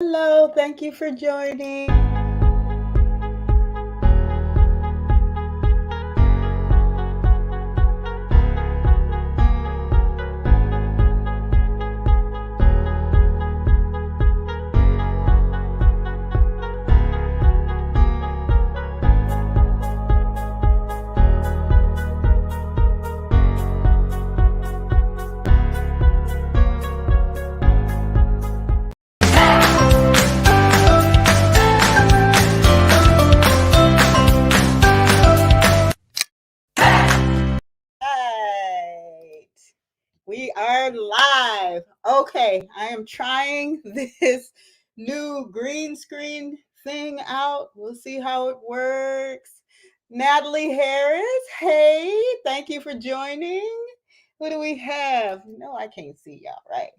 Hello, thank you for joining. Right. We are live. Okay, I am trying this new green screen thing out. We'll see how it works. Natalie Harris, hey, thank you for joining. Who do we have? No, I can't see y'all, right?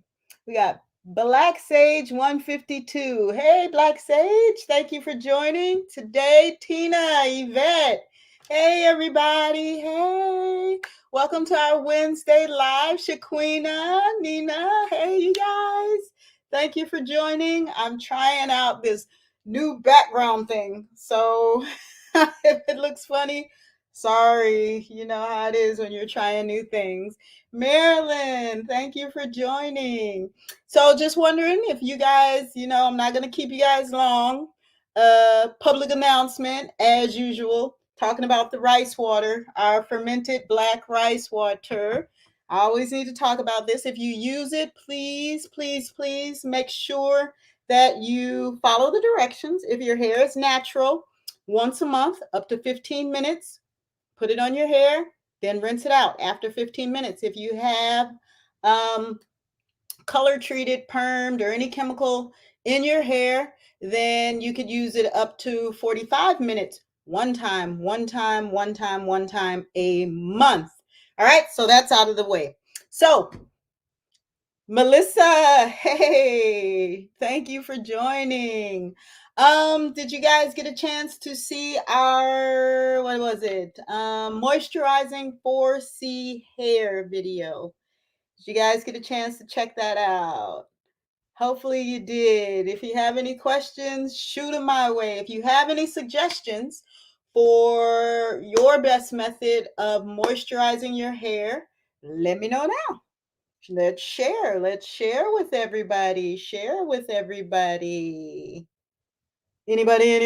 We got Black Sage 152. Hey, Black Sage, thank you for joining. Today, Tina, Yvette. Hey, everybody. Hey. Welcome to our Wednesday live. Shaquina, Nina. Hey, you guys. Thank you for joining. I'm trying out this new background thing. So if it looks funny, sorry. You know how it is when you're trying new things. Marilyn, thank you for joining. So just wondering if you guys, I'm not going to keep you guys long. Public announcement, as usual, talking about the rice water, our fermented black rice water. I always need to talk about this. If you use it, please, please, please make sure that you follow the directions. If your hair is natural, once a month, up to 15 minutes, put it on your hair, then rinse it out after 15 minutes. If you have um, color treated, permed, or any chemical in your hair, then you could use it up to 45 minutes one time, one time a month. All right, so that's out of the way. So, Melissa, hey, thank you for joining. Did you guys get a chance to see our, what was it? Moisturizing 4C hair video? Did you guys get a chance to check that out? Hopefully you did. If you have any questions, shoot them my way. If you have any suggestions for your best method of moisturizing your hair, let me know now. Let's share. Let's share with everybody. Share with everybody. Anybody?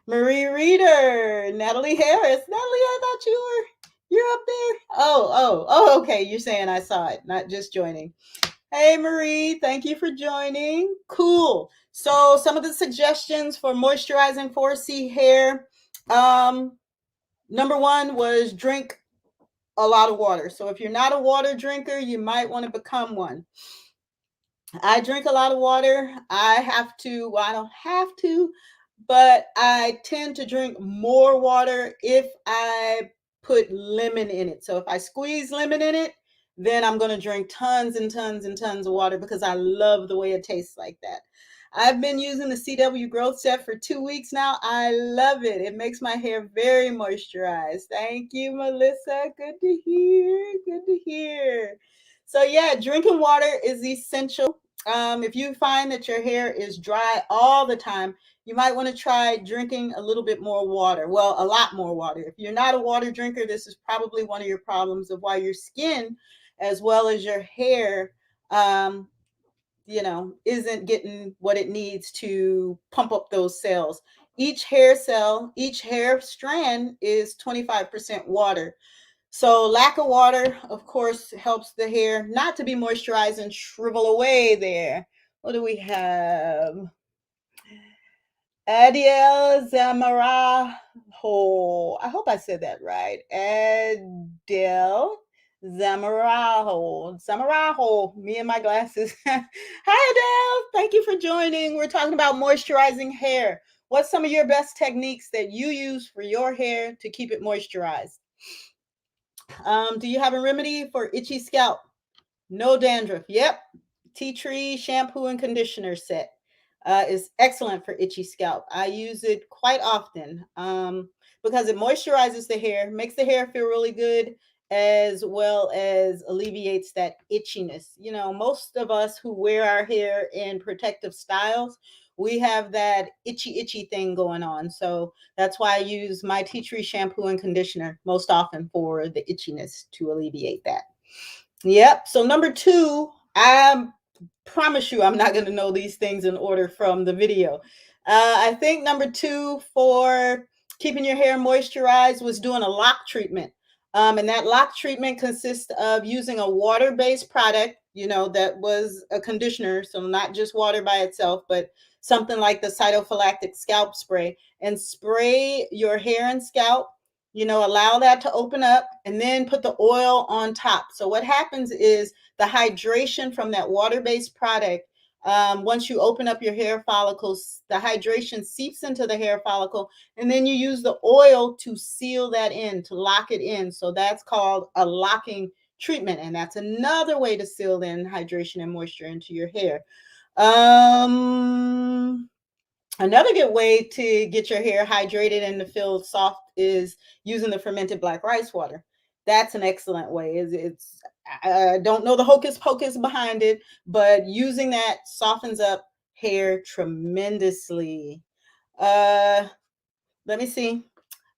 Marie Reeder, Natalie Harris. Natalie, I thought you're up there. Oh, okay. You're saying I saw it, not just joining. Hey, Marie, thank you for joining. Cool. So, some of the suggestions for moisturizing 4C hair. Number one was drink a lot of water. So, if you're not a water drinker, you might want to become one. I drink a lot of water. I don't have to, but I tend to drink more water if I put lemon in it. So if I squeeze lemon in it, then I'm going to drink tons and tons and tons of water because I love the way it tastes like that. I've been using the CW Growth Set for 2 weeks now. I love it. It makes my hair very moisturized. Thank you, Melissa. Good to hear. Good to hear. So, yeah, drinking water is essential. If you find that your hair is dry all the time, you might want to try drinking a little bit more water. Well, a lot more water. If you're not a water drinker, this is probably one of your problems of why your skin, as well as your hair, isn't getting what it needs to pump up those cells. Each hair cell, each hair strand is 25% water. So lack of water, of course, helps the hair not to be moisturized and shrivel away there. What do we have? Adiel Zamarajo. I hope I said that right. Adele Zamarajo. Zamarajo. Me and my glasses. Hi, Adele. Thank you for joining. We're talking about moisturizing hair. What's some of your best techniques that you use for your hair to keep it moisturized? Do you have a remedy for itchy scalp? No dandruff. Yep. Tea tree shampoo and conditioner set is excellent for itchy scalp. I use it quite often because it moisturizes the hair, makes the hair feel really good, as well as alleviates that itchiness. You know, most of us who wear our hair in protective styles, we have that itchy thing going on. So that's why I use my tea tree shampoo and conditioner most often for the itchiness to alleviate that. Yep. So number two, I promise you I'm not going to know these things in order from the video. I think number two for keeping your hair moisturized was doing a lock treatment. And that lock treatment consists of using a water based product, you know, that was a conditioner. So not just water by itself, but something like the cytophylactic scalp spray, and spray your hair and scalp, you know, allow that to open up and then put the oil on top. So what happens is the hydration from that water-based product, once you open up your hair follicles, the hydration seeps into the hair follicle, and then you use the oil to seal that in, to lock it in. So that's called a locking treatment, and that's another way to seal in hydration and moisture into your hair. um Another good way to get your hair hydrated and to feel soft is using the fermented black rice water. That's an excellent way. It's I don't know the hocus pocus behind it, but using that softens up hair tremendously. Uh, Let me see.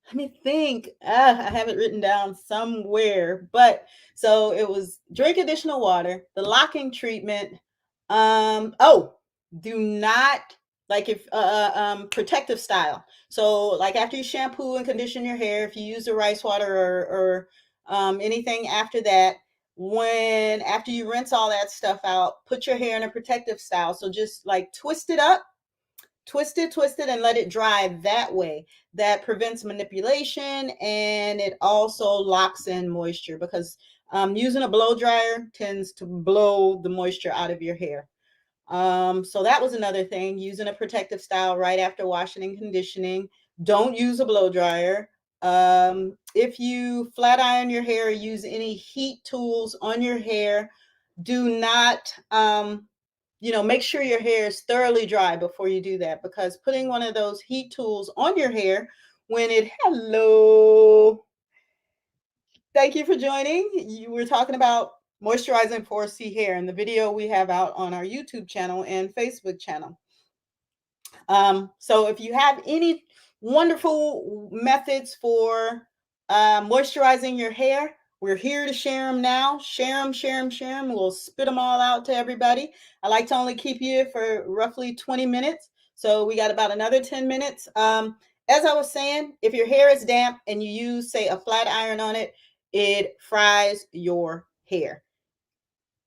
Let me think. I have it written down somewhere. But so it was drink additional water, the locking treatment. Oh, do not, like, if protective style. So like after you shampoo and condition your hair, if you use the rice water or anything after that, when after you rinse all that stuff out, put your hair in a protective style. So just like twist it, and let it dry that way. That prevents manipulation, and it also locks in moisture because using a blow dryer tends to blow the moisture out of your hair. So that was another thing, using a protective style right after washing and conditioning. Don't use a blow dryer. If you flat iron your hair or use any heat tools on your hair, do not make sure your hair is thoroughly dry before you do that, because putting one of those heat tools on your hair when it hello thank you for joining. You were talking about moisturizing 4C hair in the video we have out on our YouTube channel and Facebook channel. So if you have any wonderful methods for moisturizing your hair, we're here to share them now. Share them, share them, share them. We'll spit them all out to everybody. I like to only keep you for roughly 20 minutes. So we got about another 10 minutes. As I was saying, if your hair is damp and you use, say, a flat iron on it, it fries your hair.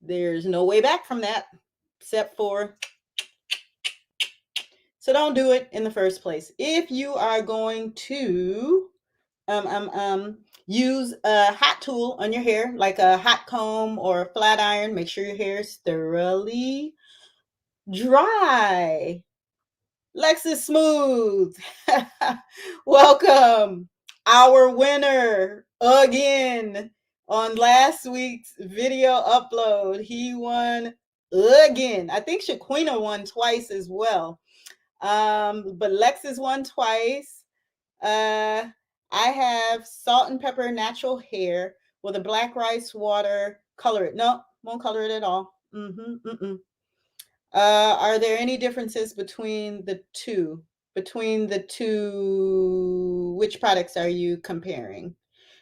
There's no way back from that except for, so don't do it in the first place. If you are going to use a hot tool on your hair, like a hot comb or a flat iron, make sure your hair is thoroughly dry. Lexus Smooth, welcome, our winner again on last week's video upload. He won again. I think Shaquina won twice as well. But Lexus won twice. I have salt and pepper natural hair with a black rice water. Color it. No, won't color it at all. Are there any differences between the two? Which products are you comparing?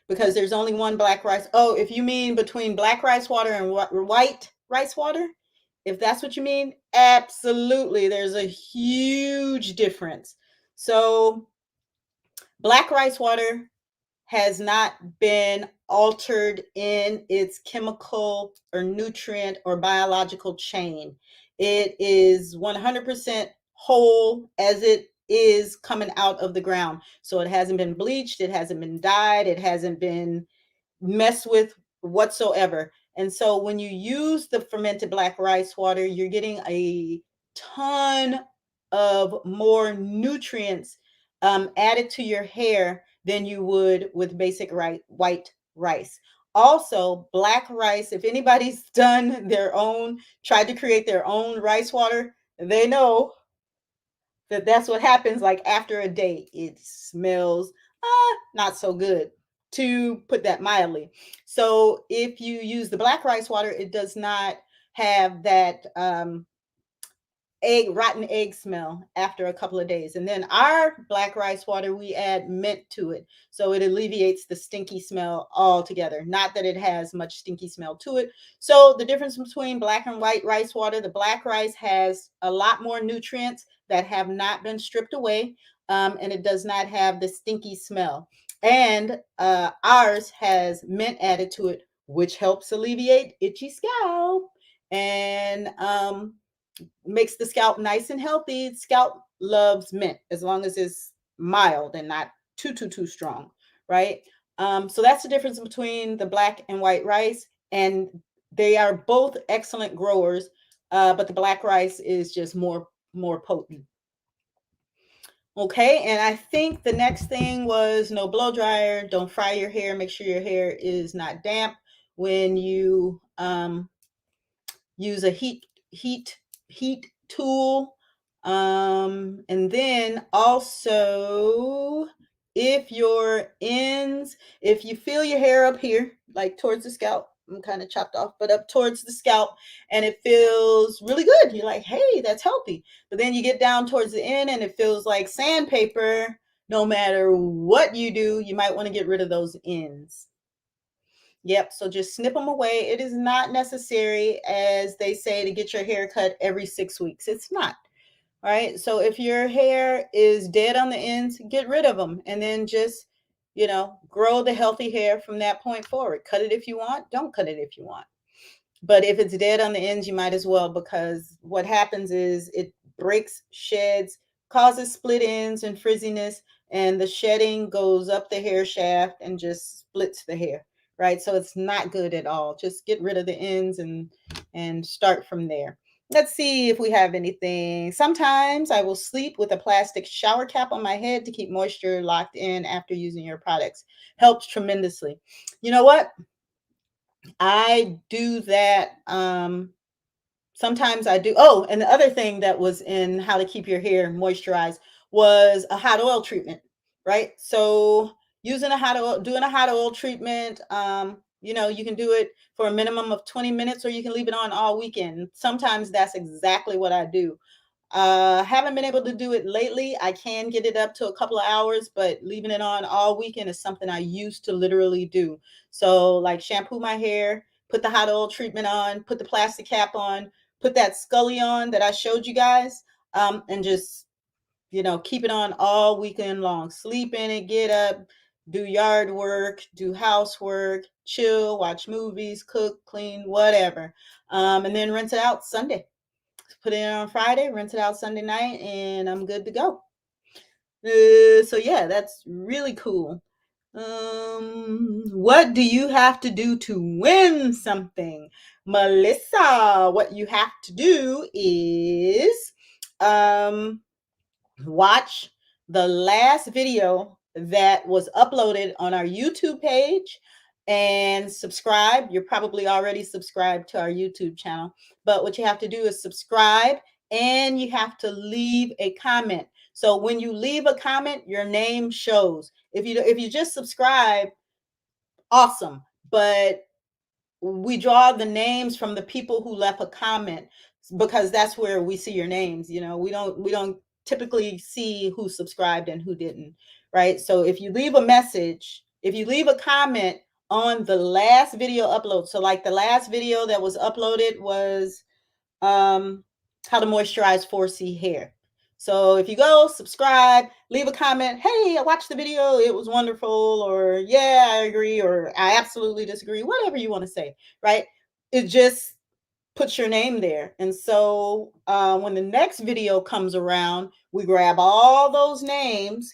Because there's only one black rice. Oh, if you mean between black rice water and white rice water, if that's what you mean, absolutely. There's a huge difference. So black rice water has not been altered in its chemical or nutrient or biological chain. It is 100% whole as it is coming out of the ground. So it hasn't been bleached, it hasn't been dyed, it hasn't been messed with whatsoever. And so when you use the fermented black rice water, you're getting a ton of more nutrients added to your hair than you would with basic white rice. Also, black rice, if anybody's done their own, tried to create their own rice water, they know that that's what happens. Like after a day, it smells not so good. to put that mildly. So if you use the black rice water, it does not have that rotten egg smell after a couple of days. And then our black rice water, we add mint to it, so it alleviates the stinky smell altogether. Not that it has much stinky smell to it. So the difference between black and white rice water: the black rice has a lot more nutrients that have not been stripped away, and it does not have the stinky smell. And ours has mint added to it, which helps alleviate itchy scalp and makes the scalp nice and healthy. Scalp loves mint as long as it's mild and not too strong, right? So that's the difference between the black and white rice, and they are both excellent growers, but the black rice is just more potent. Okay, and I think the next thing was no blow dryer. Don't fry your hair. Make sure your hair is not damp when you use a heat tool. And then also, if you feel your hair up here, like towards the scalp, I'm kind of chopped off, but up towards the scalp, and it feels really good, you're like, hey, that's healthy. But then you get down towards the end and it feels like sandpaper. No matter what you do, you might want to get rid of those ends. Yep, so just snip them away. It is not necessary, as they say, to get your hair cut every 6 weeks. It's not. All right. So if your hair is dead on the ends, get rid of them, and then just, grow the healthy hair from that point forward. Cut it if you want. Don't cut it if you want. But if it's dead on the ends, you might as well, because what happens is it breaks, sheds, causes split ends and frizziness, and the shedding goes up the hair shaft and just splits the hair, right? So it's not good at all. Just get rid of the ends and start from there. Let's see if we have anything. Sometimes I will sleep with a plastic shower cap on my head to keep moisture locked in after using your products. Helps tremendously. You know what? I do that. Sometimes I do. Oh, and the other thing that was in how to keep your hair moisturized was a hot oil treatment, right? So doing a hot oil treatment, you can do it for a minimum of 20 minutes, or you can leave it on all weekend. Sometimes that's exactly what I do. Haven't been able to do it lately. I can get it up to a couple of hours, but leaving it on all weekend is something I used to literally do. So, like, shampoo my hair, put the hot oil treatment on, put the plastic cap on, put that Scully on that I showed you guys, and just, keep it on all weekend long. Sleep in it, get up, do yard work, do housework, chill, watch movies, cook, clean, whatever. And then rinse it out Sunday. Put it in on Friday, rinse it out Sunday night, and I'm good to go. So yeah, that's really cool. What do you have to do to win something? Melissa, what you have to do is watch the last video that was uploaded on our YouTube page and subscribe. You're probably already subscribed to our YouTube channel, but what you have to do is subscribe, and you have to leave a comment. So when you leave a comment, your name shows. If you just subscribe, awesome, but we draw the names from the people who left a comment, because that's where we see your names. We don't typically see who subscribed and who didn't, right? So if you leave a comment on the last video upload, so like the last video that was uploaded was how to moisturize 4C hair. So if you go subscribe, leave a comment, hey, I watched the video, it was wonderful, or yeah, I agree, or I absolutely disagree, whatever you want to say, right? It just puts your name there. And so when the next video comes around, we grab all those names.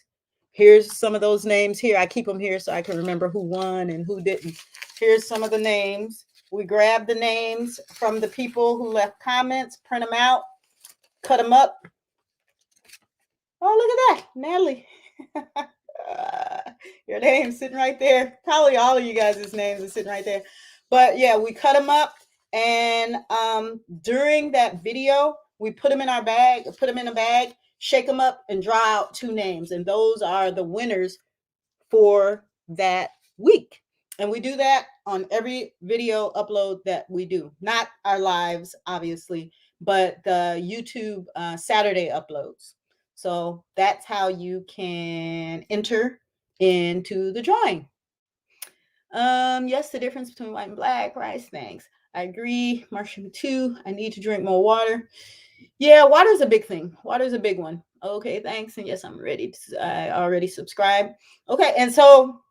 Here's some of those names here. I keep them here so I can remember who won and who didn't. Here's some of the names. We grab the names from the people who left comments, print them out, cut them up. Oh, look at that, Natalie. Your name's sitting right there. Probably all of you guys' names are sitting right there. But yeah, we cut them up, and during that video, we put them in a bag, shake them up, and draw out 2 names. And those are the winners for that week. And we do that on every video upload that we do, not our lives, obviously, but the YouTube Saturday uploads. So that's how you can enter into the drawing. Yes, the difference between white and black rice. Thanks. I agree. Marshall too. I need to drink more water. Yeah, water's a big thing. Water's a big one. Okay, thanks. And yes, I'm ready. I already subscribed. Okay, and so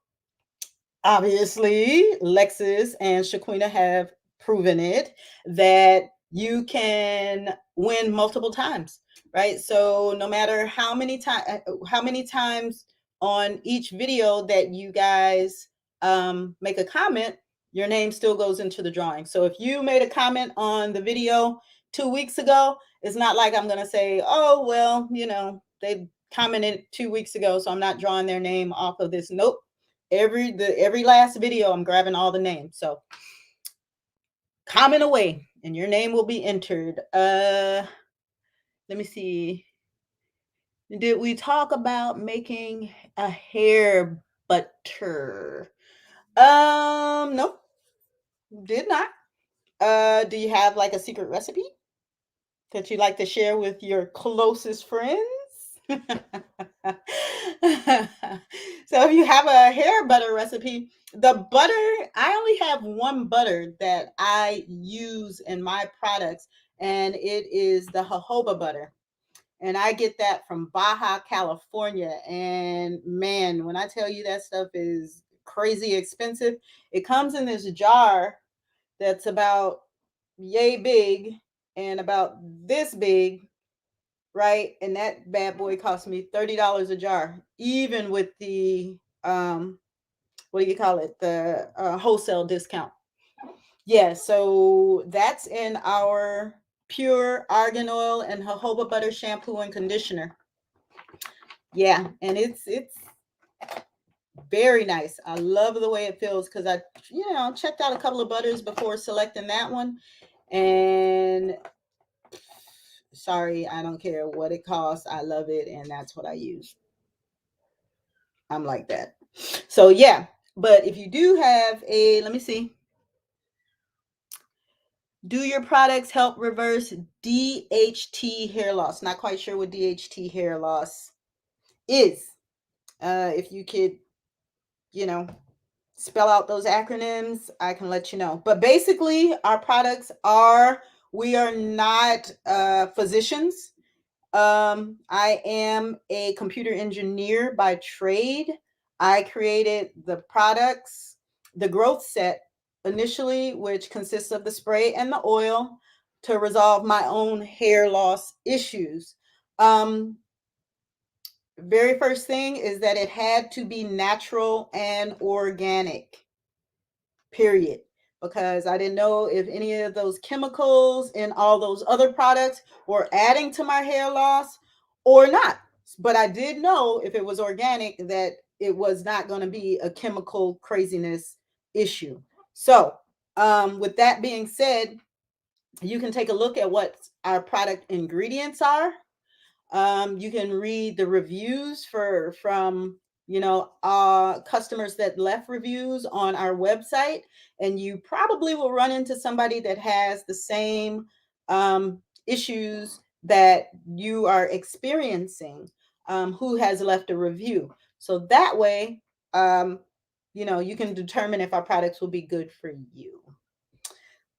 obviously Lexus and Shaquina have proven it that you can win multiple times, right? So no matter how many times on each video that you guys make a comment, your name still goes into the drawing. So if you made a comment on the video 2 weeks ago, it's not like I'm going to say, oh well, they commented 2 weeks ago, so I'm not drawing their name off of this. Nope. Every last video, I'm grabbing all the names. So comment away and your name will be entered. Let me see. Did we talk about making a hair butter? Nope, did not. Do you have like a secret recipe that you'd like to share with your closest friends? So if you have a hair butter recipe, the butter, I only have one butter that I use in my products, and it is the jojoba butter. And I get that from Baja, California. And man, when I tell you that stuff is crazy expensive, it comes in this jar that's about yay big and about this big, right? And that bad boy cost me $30 a jar, even with the what do you call it? The wholesale discount. Yeah, so that's in our pure argan oil and jojoba butter shampoo and conditioner. Yeah, and it's very nice. I love the way it feels because I checked out a couple of butters before selecting that one, and sorry, I don't care what it costs. I love it, and that's what I use. I'm like that. So yeah, but if you do have let me see. Do your products help reverse DHT hair loss? Not quite sure what DHT hair loss is. If you could, spell out those acronyms, I can let you know. But basically, our products we are not physicians. I am a computer engineer by trade. I created the products, the growth set initially, which consists of the spray and the oil to resolve my own hair loss issues. Very first thing is that it had to be natural and organic, period. Because I didn't know if any of those chemicals in all those other products were adding to my hair loss or not. But I did know if it was organic that it was not going to be a chemical craziness issue. So, with that being said, you can take a look at what our product ingredients are. You can read the reviews from customers that left reviews on our website, and you probably will run into somebody that has the same issues that you are experiencing, who has left a review. So that way, you can determine if our products will be good for you.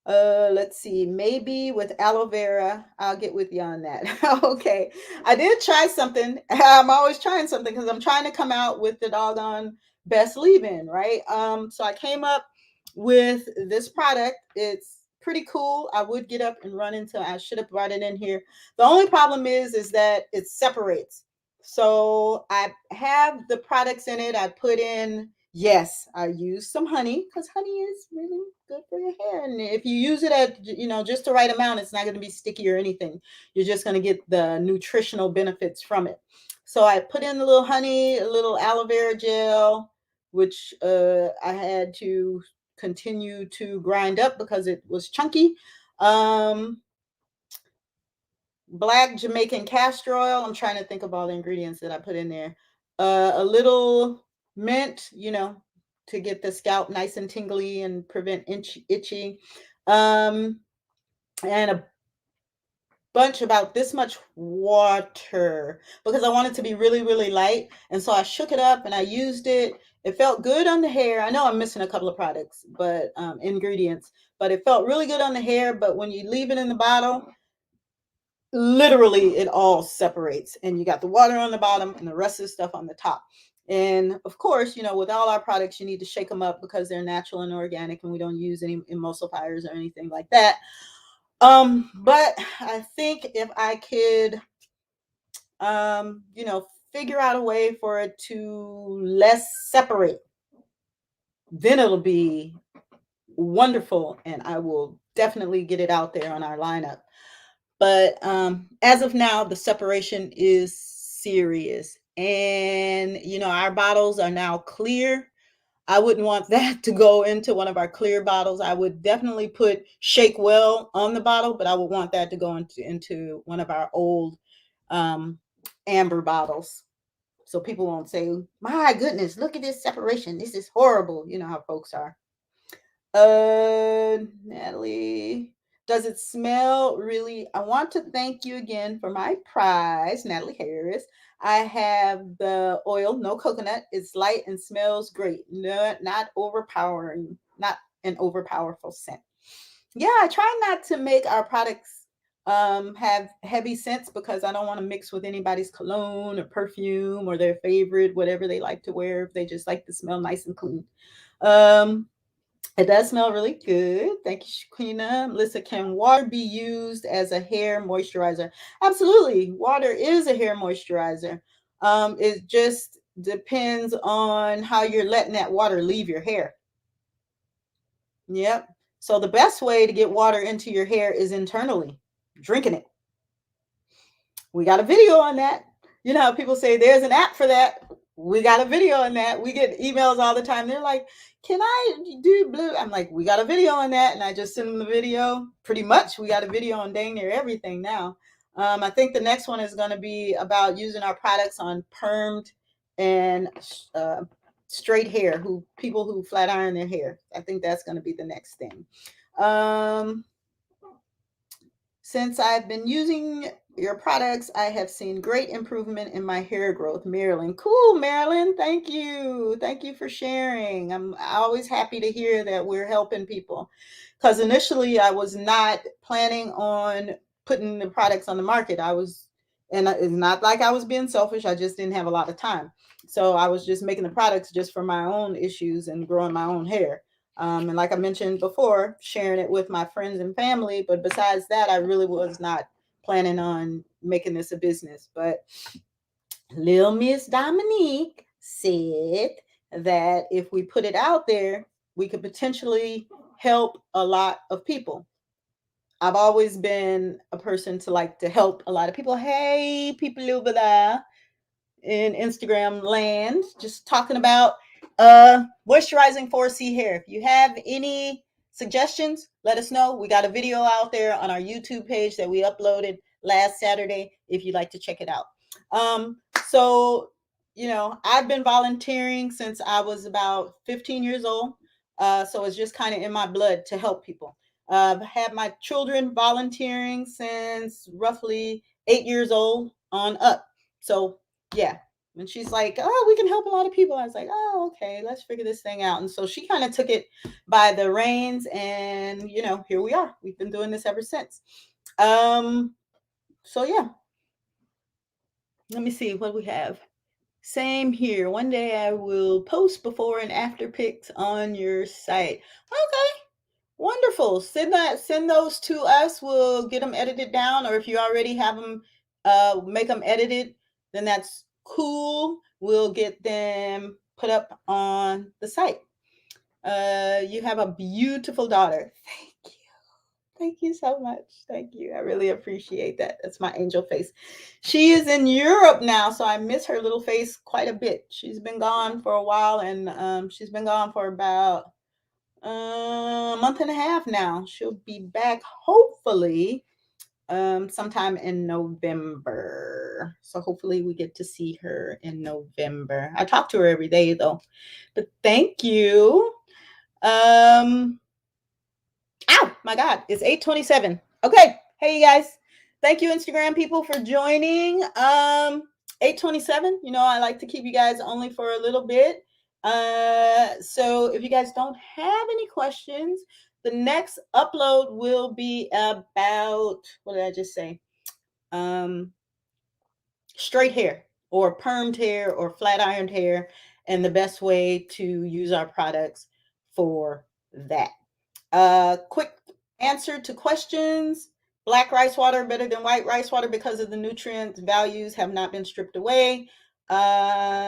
Let's see, maybe with aloe vera. I'll get with you on that. Okay, I did try something. I'm always trying something because I'm trying to come out with the doggone best leave-in, right? So I came up with this product. It's pretty cool. I would get up and run into. I should have brought it in here. The only problem is that it separates. So I have the products in it. I put in. Yes, I use some honey because honey is really good for your hair. And if you use it at, just the right amount, it's not going to be sticky or anything. You're just going to get the nutritional benefits from it. So I put in a little honey, a little aloe vera gel, which I had to continue to grind up because it was chunky. Black Jamaican castor oil. I'm trying to think of all the ingredients that I put in there. A little mint, to get the scalp nice and tingly and prevent itching. Um, and a bunch about this much water because I want it to be really, really light. And so I shook it up and I used it. It felt good on the hair. I know I'm missing a couple of products, but ingredients, but it felt really good on the hair. But when you leave it in the bottle, literally it all separates and you got the water on the bottom and the rest of the stuff on the top. And of course, with all our products, you need to shake them up because they're natural and organic and we don't use any emulsifiers or anything like that. But I think if I could, figure out a way for it to less separate, then it'll be wonderful. And I will definitely get it out there on our lineup. But as of now, the separation is serious. And, our bottles are now clear. I wouldn't want that to go into one of our clear bottles. I would definitely put Shake Well on the bottle, but I would want that to go into one of our old amber bottles. So people won't say, my goodness, look at this separation. This is horrible. You know how folks are. Natalie, does it smell really? I want to thank you again for my prize, Natalie Harris. I have the oil, no coconut. It's light and smells great. No, not overpowering, not an overpowerful scent. Yeah, I try not to make our products have heavy scents because I don't want to mix with anybody's cologne or perfume or their favorite, whatever they like to wear, if they just like to smell nice and clean. It does smell really good. Thank you, Shaquina. Melissa, can water be used as a hair moisturizer? Absolutely. Water is a hair moisturizer. It just depends on how you're letting that water leave your hair. Yep. So the best way to get water into your hair is internally, drinking it. We got a video on that. You know how people say there's an app for that. We got a video on that. We get emails all the time. They're like, can I do blue? I'm like, we got a video on that. And I just send them the video. Pretty much, we got a video on dang near everything now. I think the next one is going to be about using our products on permed and straight hair, people who flat iron their hair. I think that's going to be the next thing. Since I've been using your products, I have seen great improvement in my hair growth. Marilyn. Cool, Marilyn. Thank you. Thank you for sharing. I'm always happy to hear that we're helping people. Because initially I was not planning on putting the products on the market. And it's not like I was being selfish. I just didn't have a lot of time. So I was just making the products just for my own issues and growing my own hair. And like I mentioned before, sharing it with my friends and family. But besides that, I really was not planning on making this a business. But Lil Miss Dominique said that if we put it out there, we could potentially help a lot of people. I've always been a person to like to help a lot of people. Hey, people over there in Instagram land, just talking about moisturizing 4C hair. If you have any suggestions, let us know. We got a video out there on our YouTube page that we uploaded last Saturday if you'd like to check it out. So I've been volunteering since I was about 15 years old. So it's just kind of in my blood to help people. I've had my children volunteering since roughly 8 years old on up. So yeah. And she's like, oh, we can help a lot of people. I was like, oh, okay, let's figure this thing out. And so she kind of took it by the reins and, here we are. We've been doing this ever since. So yeah. Let me see what we have. Same here. One day I will post before and after pics on your site. Okay. Wonderful. Send those to us. We'll get them edited down, or if you already have them, make them edited, then that's cool. We'll get them put up on the site. You have a beautiful daughter. Thank you. Thank you so much. Thank you. I really appreciate that. That's my angel face. She is in Europe now, so I miss her little face quite a bit. She's been gone for a while, and she's been gone for about a month and a half now. She'll be back hopefully sometime in November. So hopefully we get to see her in November. I talk to her every day though. But thank you. Ow, my God, it's 8:27. Okay. Hey you guys. Thank you, Instagram people, for joining. 8:27. You know, I like to keep you guys only for a little bit. So if you guys don't have any questions, the next upload will be about, what did I just say? Straight hair or permed hair or flat ironed hair, and the best way to use our products for that. Quick answer to questions. Black rice water better than white rice water because of the nutrient values have not been stripped away. Hydrating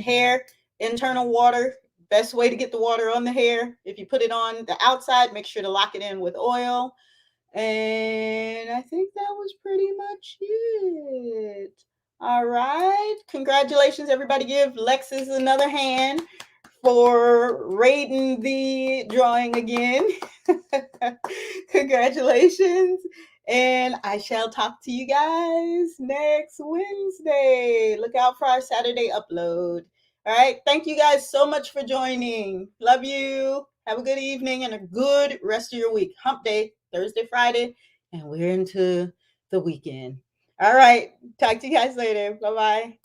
hair, internal water, best way to get the water on the hair. If you put it on the outside, make sure to lock it in with oil. And I think that was pretty much it. All right. Congratulations, everybody. Give Lexus another hand for rating the drawing again. Congratulations. And I shall talk to you guys next Wednesday. Look out for our Saturday upload. All right. Thank you guys so much for joining. Love you. Have a good evening and a good rest of your week. Hump day, Thursday, Friday, and we're into the weekend. All right. Talk to you guys later. Bye bye.